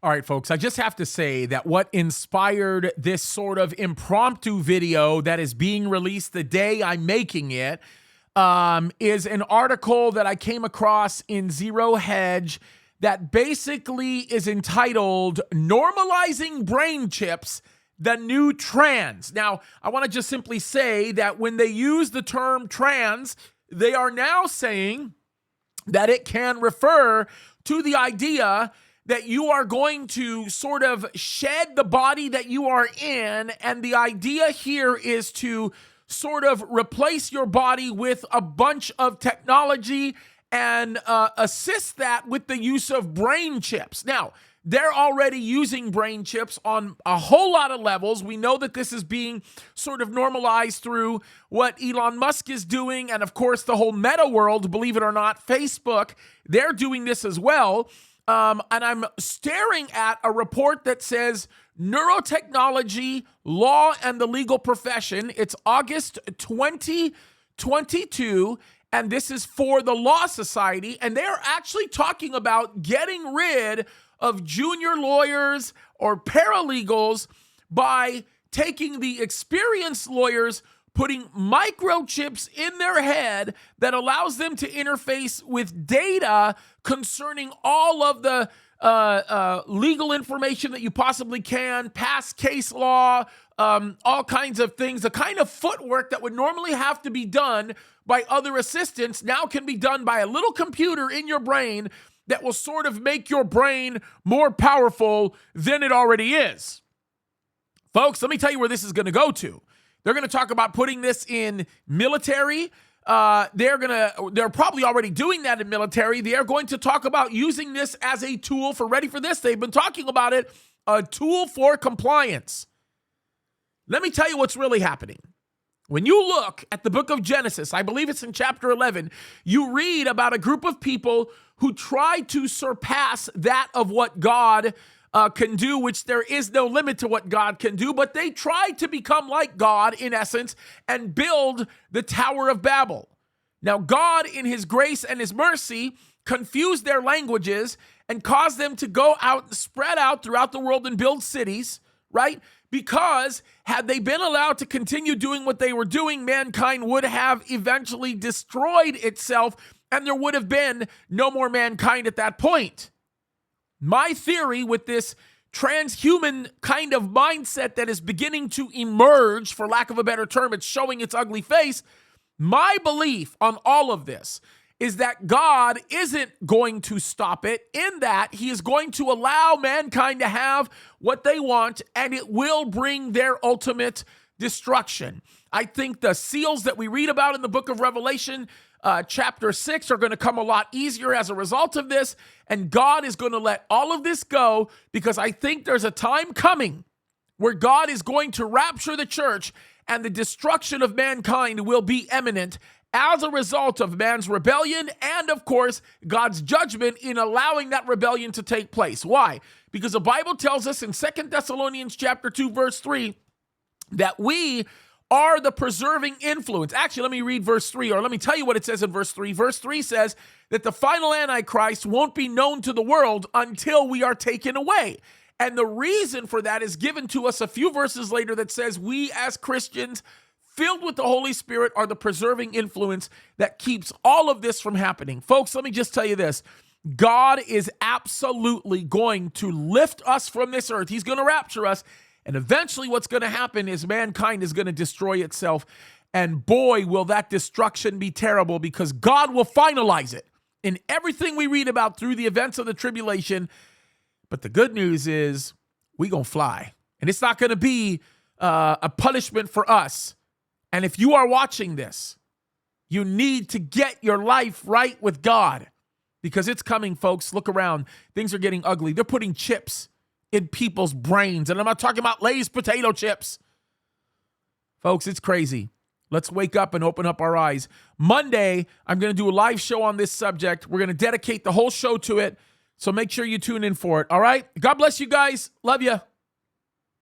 All right, folks, I just have to say that what inspired this sort of impromptu video that is being released the day I'm making it is an article that I came across in Zero Hedge that basically is entitled "Normalizing Brain Chips, the New Trans." Now, I want to just simply say that when they use the term trans, they are now saying that it can refer to the idea that you are going to sort of shed the body that you are in, and the idea here is to sort of replace your body with a bunch of technology and assist that with the use of brain chips. Now, they're already using brain chips on a whole lot of levels. We know that this is being sort of normalized through what Elon Musk is doing, and of course the whole meta world, believe it or not, Facebook, they're doing this as well. And I'm staring at a report that says Neurotechnology, Law, and the Legal Profession. It's August 2022, and this is for the Law Society, and they're actually talking about getting rid of junior lawyers or paralegals by taking the experienced lawyers, putting microchips in their head that allows them to interface with data concerning all of the legal information that you possibly can, past case law, all kinds of things. The kind of footwork that would normally have to be done by other assistants now can be done by a little computer in your brain that will sort of make your brain more powerful than it already is. Folks, let me tell you where this is going to go to. They're going to talk about putting this in military. They're probably already doing that in military. They are going to talk about using this as a tool for, ready for this, they've been talking about it, a tool for compliance. Let me tell you what's really happening. When you look at the book of Genesis, I believe it's in chapter 11, you read about a group of people who tried to surpass that of what God can do, which there is no limit to what God can do, but they tried to become like God in essence and build the Tower of Babel. Now, God, in his grace and his mercy, confused their languages and caused them to go out and spread out throughout the world and build cities, right? Because had they been allowed to continue doing what they were doing, mankind would have eventually destroyed itself, and there would have been no more mankind at that point. My theory with this transhuman kind of mindset that is beginning to emerge, for lack of a better term, it's showing its ugly face. My belief on all of this is that God isn't going to stop it, in that he is going to allow mankind to have what they want, and it will bring their ultimate destruction. I think the seals that we read about in the book of Revelation, chapter 6, are going to come a lot easier as a result of this, and God is going to let all of this go, because I think there's a time coming where God is going to rapture the church, and the destruction of mankind will be imminent as a result of man's rebellion and, of course, God's judgment in allowing that rebellion to take place. Why? Because the Bible tells us in 2 Thessalonians chapter 2, verse 3, that we are the preserving influence. Actually, let me read verse 3, or let me tell you what it says in verse 3. Verse 3 says that the final Antichrist won't be known to the world until we are taken away. And the reason for that is given to us a few verses later that says we as Christians filled with the Holy Spirit are the preserving influence that keeps all of this from happening. Folks, let me just tell you this. God is absolutely going to lift us from this earth. He's going to rapture us. And eventually what's going to happen is mankind is going to destroy itself. And boy, will that destruction be terrible, because God will finalize it in everything we read about through the events of the tribulation. But the good news is we're going to fly. And it's not going to be a punishment for us. And if you are watching this, you need to get your life right with God, because it's coming, folks. Look around. Things are getting ugly. They're putting chips in people's brains. And I'm not talking about Lay's potato chips. Folks, it's crazy. Let's wake up and open up our eyes. Monday, I'm going to do a live show on this subject. We're going to dedicate the whole show to it. So make sure you tune in for it. All right? God bless you guys. Love you.